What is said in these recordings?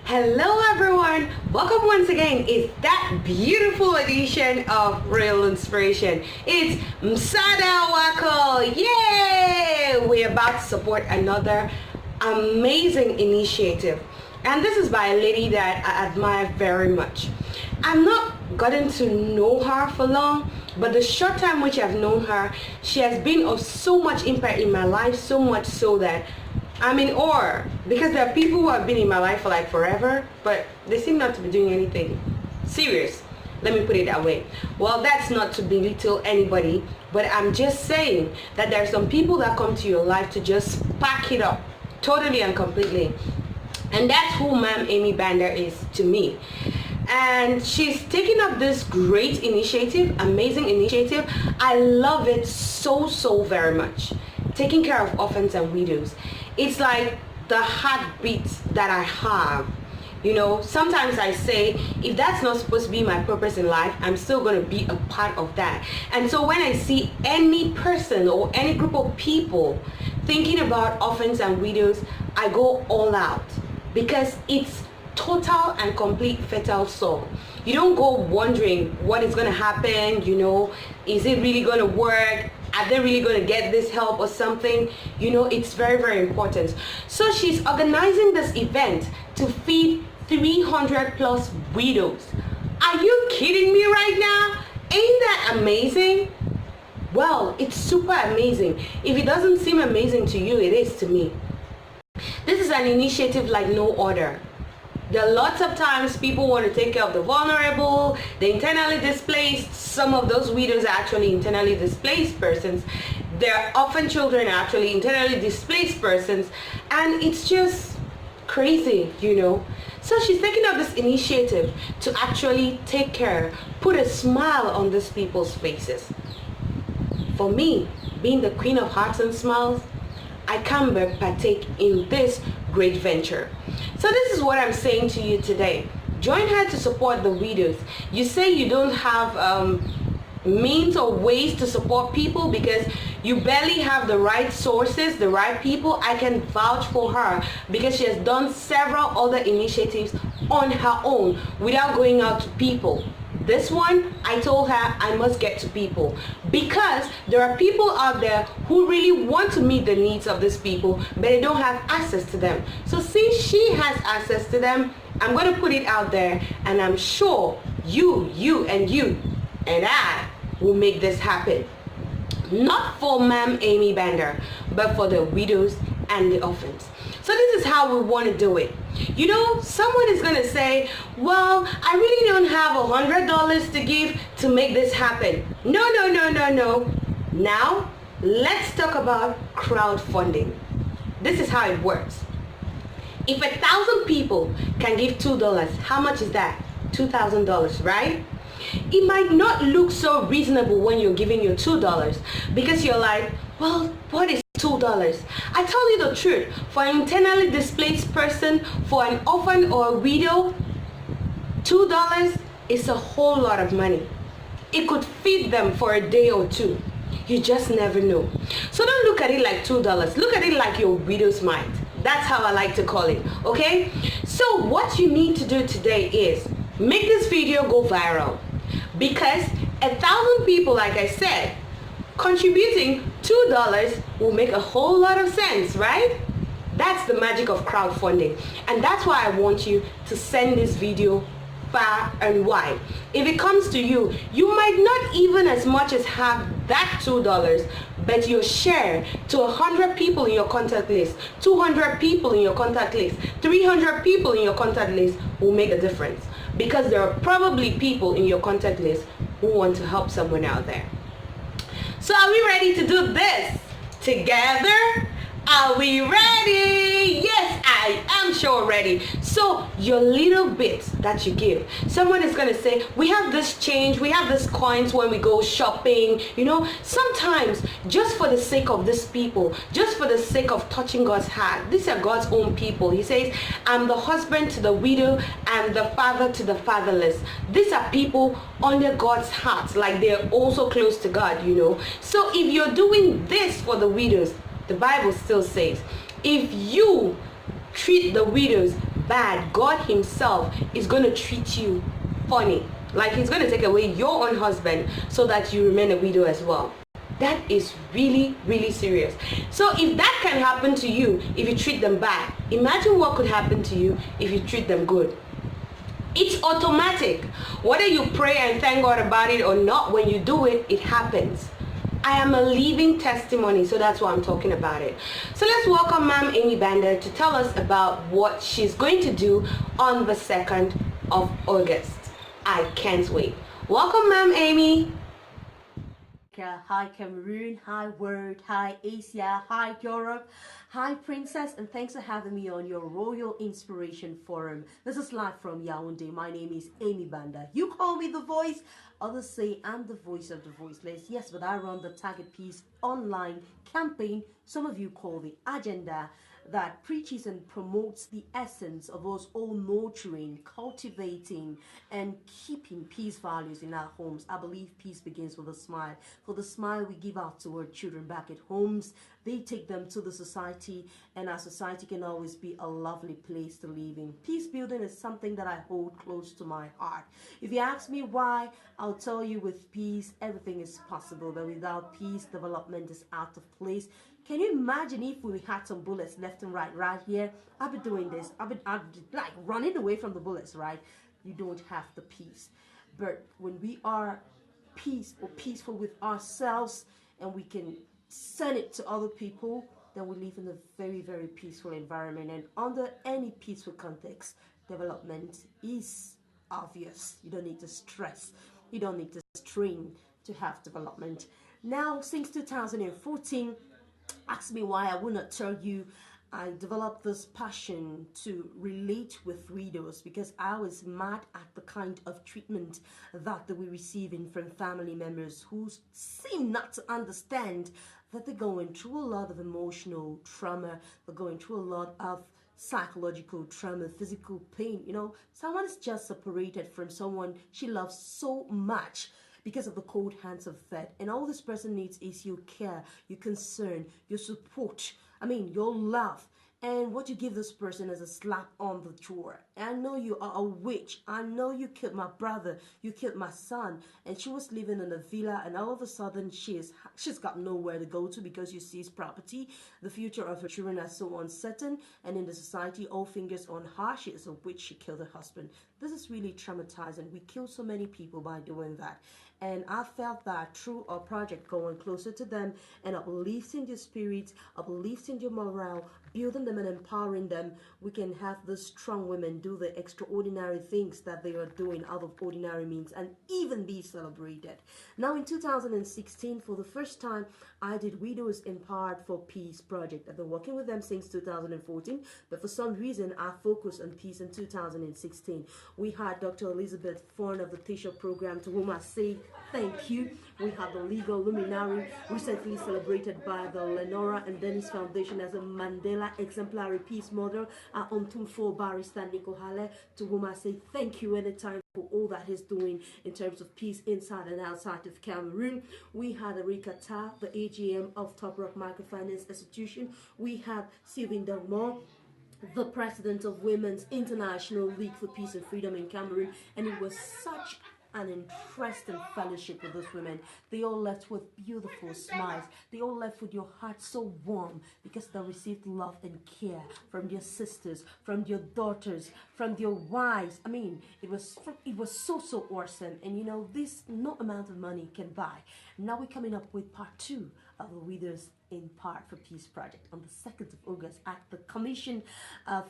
Hello everyone, welcome once again. It's that beautiful edition of Real Inspiration. It's MSAADA WAKO. Yay! We're about to support another amazing initiative. And this is by a lady that I admire very much. I've not gotten to know her for long, but the short time which I've known her, she has been of so much impact in my life, so much so that I'm in awe, because there are people who have been in my life for like forever, but they seem not to be doing anything serious. Let me put it that way. Well, that's not to belittle anybody, but I'm just saying that there are some people that come to your life to just pack it up totally and completely. And that's who Ma'am Amy Bander is to me. And she's taking up this great initiative, amazing initiative. I love it so very much. Taking care of orphans and widows. It's like the heartbeat that I have. You know, sometimes I say, if that's not supposed to be my purpose in life, I'm still going to be a part of that. And so when I see any person or any group of people thinking about orphans and widows, I go all out, because it's total and complete fatal soul. You don't go wondering what is going to happen, you know, is it really going to work? Are they really going to get this help or something? You know, it's very important. So she's organizing this event to feed 300 plus widows. Are you kidding me right now? Ain't that amazing? Well, it's super amazing. If it doesn't seem amazing to you, it is to me. This is an initiative like no other. There are lots of times people want to take care of the vulnerable, the internally displaced. Some of those widows are actually internally displaced persons. Their orphan children are actually internally displaced persons. And it's just crazy, you know. So she's taking up this initiative to actually take care, put a smile on these people's faces. For me, being the queen of hearts and smiles, I can partake in this great venture. So this is what I'm saying to you today. Join her to support the widows. You say you don't have means or ways to support people because you barely have the right sources, the right people. I can vouch for her because she has done several other initiatives on her own without going out to people. This one, I told her I must get to people, because there are people out there who really want to meet the needs of these people, but they don't have access to them. So since she has access to them, I'm going to put it out there, and I'm sure you and I will make this happen. Not for Ma'am Amy Bander, but for the widows and the orphans. So this is how we want to do it. You know, someone is going to say, well, I really don't have $100 to give to make this happen. No. Now, let's talk about crowdfunding. This is how it works. If 1,000 people can give $2, how much is that? $2,000, right? It might not look so reasonable when you're giving your $2, because you're like, well, what is $2? I tell you the truth, for an internally displaced person, for an orphan or a widow, $2 is a whole lot of money. It could feed them for a day or two. You just never know. So don't look at it like $2. Look at it like your widow's mite. That's how I like to call it, okay? So what you need to do today is make this video go viral, because 1,000 people, like I said, contributing $2 will make a whole lot of sense, right? That's the magic of crowdfunding, and that's why I want you to send this video far and wide. If it comes to you, you might not even as much as have that $2, but your share to 100 people in your contact list, 200 people in your contact list, 300 people in your contact list will make a difference, because there are probably people in your contact list who want to help someone out there. So are we ready to do this together? Are we ready? Yes, I am sure ready. So your little bit that you give, someone is going to say, we have this change, we have this coins when we go shopping. You know, sometimes just for the sake of these people, just for the sake of touching God's heart, these are God's own people. He says, I'm the husband to the widow and the father to the fatherless. These are people under God's heart, like they're also close to God, you know. So if you're doing this for the widows, the Bible still says, if you treat the widows bad, God himself is going to treat you funny. Like he's going to take away your own husband so that you remain a widow as well. That is really, really serious. So if that can happen to you if you treat them bad, imagine what could happen to you if you treat them good. It's automatic. Whether you pray and thank God about it or not, when you do it, it happens. I am a living testimony, so that's why I'm talking about it. So let's welcome Ma'am Amy Banda to tell us about what she's going to do on the 2nd of August. I can't wait. Welcome, Ma'am Amy. Hi Cameroon, hi world, hi Asia, hi Europe, hi princess, and thanks for having me on your Royal Inspiration Forum. This is live from Yaoundé. My name is Amy Banda. You call me the voice, others say I'm the voice of the voiceless. Yes, but I run the Targetpeace online campaign, some of you call the agenda, that preaches and promotes the essence of us all nurturing, cultivating, and keeping peace values in our homes. I believe peace begins with a smile. For the smile we give out to our children back at homes, they take them to the society, and our society can always be a lovely place to live in. Peace building is something that I hold close to my heart. If you ask me why, I'll tell you with peace, everything is possible, but without peace, development is out of place. Can you imagine if we had some bullets left and right here? I've been doing this. I've been like running away from the bullets, right? You don't have the peace. But when we are peaceful with ourselves and we can send it to other people, then we live in a very, very peaceful environment. And under any peaceful context, development is obvious. You don't need to stress. You don't need to strain to have development. Now, since 2014, ask me why, I will not tell you. I developed this passion to relate with widows because I was mad at the kind of treatment that we receiving from family members who seem not to understand that they're going through a lot of emotional trauma, they're going through a lot of psychological trauma, physical pain. You know, someone's just separated from someone she loves so much because of the cold hands of fate. And all this person needs is your care, your concern, your support. I mean, your love. And what you give this person is a slap on the jaw. I know you are a witch. I know you killed my brother. You killed my son. And she was living in a villa, and all of a sudden she's got nowhere to go to because you seized property. The future of her children are so uncertain. And in the society, all fingers on her. She is a witch. She killed her husband. This is really traumatizing. We kill so many people by doing that. And I felt that through our project, going closer to them and uplifting their spirits, uplifting their morale, building them and empowering them, we can have these strong women do the extraordinary things that they are doing out of ordinary means and even be celebrated. Now in 2016, for the first time, I did Widows Empowered for Peace project. I've been working with them since 2014, but for some reason I focused on peace in 2016. We had Dr. Elizabeth Fawn of the T-shirt program, to whom I say thank you. We have the legal luminary recently celebrated by the Lenora and Dennis Foundation as a Mandela exemplary peace model, Ontumfo Barrister Nico Hale, to whom I say thank you anytime for all that he's doing in terms of peace inside and outside of Cameroon. We had Erika Ta, the AGM of Top Rock Microfinance Institution. We have Sylvain Delmore, the president of Women's International League for Peace and Freedom in Cameroon, and it was such an interesting fellowship with those women. They all left with beautiful smiles. They all left with your heart so warm because they received love and care from their sisters, from their daughters, from their wives. I mean, it was so awesome. And you know, this no amount of money can buy. Now we're coming up with part 2 of the Widows Empowered for Peace project on the 2nd of August at the Commission of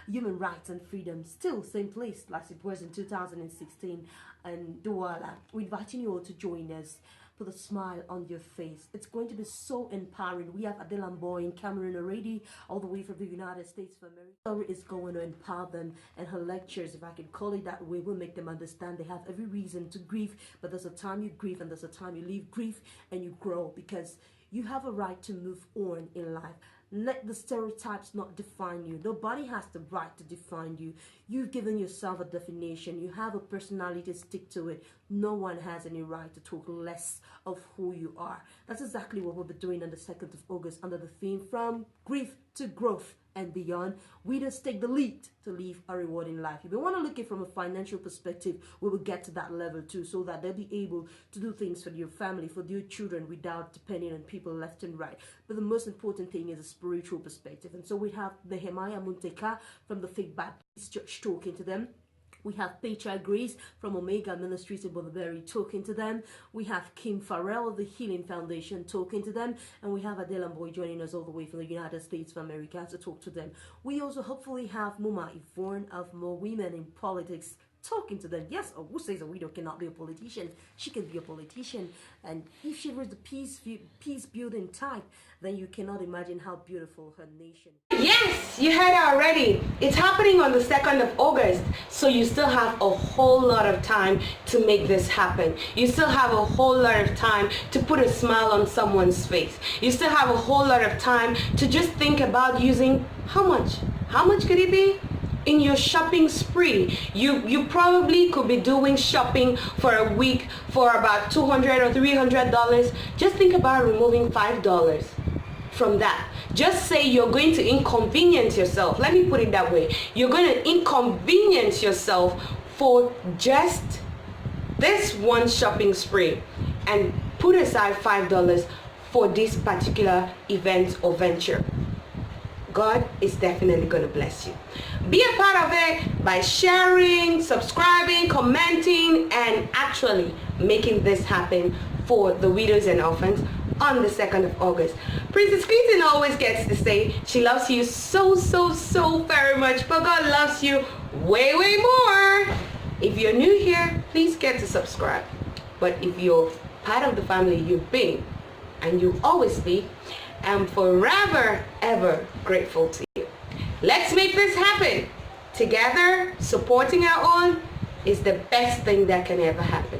Human Rights and Freedom, still same place like it was in 2016 in Douala. We're inviting you all to join us. Put a smile on your face. It's going to be so empowering. We have Adela Boy in Cameroon already, all the way from the United States of America. Story is going to empower them, and her lectures, if I can call it that way, will make them understand they have every reason to grieve, but there's a time you grieve and there's a time you leave grief and you grow, because you have a right to move on in life. Let the stereotypes not define you. Nobody has the right to define you. You've given yourself a definition. You have a personality, stick to it. No one has any right to talk less of who you are. That's exactly what we'll be doing on the 2nd of August under the theme From Grief to growth and beyond. Widows take the lead to live a rewarding life. If you want to look at it from a financial perspective, we will get to that level too, so that they'll be able to do things for your family, for your children, without depending on people left and right. But the most important thing is a spiritual perspective. And so we have Nehemiah Munteka from the Faith Baptist Church talking to them. We have Petra Grace from Omega Ministries in Botherberry talking to them. We have Kim Farrell of the Healing Foundation talking to them. And we have Adela Boy joining us all the way from the United States of America to talk to them. We also hopefully have Muma Yvonne of More Women in Politics talking to them. Yes, who says a widow cannot be a politician? She can be a politician. And if she was the peace building type, then you cannot imagine how beautiful her nation. Yes, you heard it already. It's happening on the 2nd of August. So you still have a whole lot of time to make this happen. You still have a whole lot of time to put a smile on someone's face. You still have a whole lot of time to just think about using how much? How much could it be? In your shopping spree, you probably could be doing shopping for a week for about $200 or $300. Just think about removing $5 from that. Just say you're going to inconvenience yourself. Let me put it that way. You're going to inconvenience yourself for just this one shopping spree and put aside $5 for this particular event or venture. God is definitely going to bless you. Be a part of it by sharing, subscribing, commenting, and actually making this happen for the widows and orphans on the 2nd of August. Princess Clitin always gets to say she loves you so very much, but God loves you way more. If you're new here, please get to subscribe. But if you're part of the family, you've been and you'll always be, I'm forever ever grateful to you. Let's make this happen. Together, supporting our own is the best thing that can ever happen.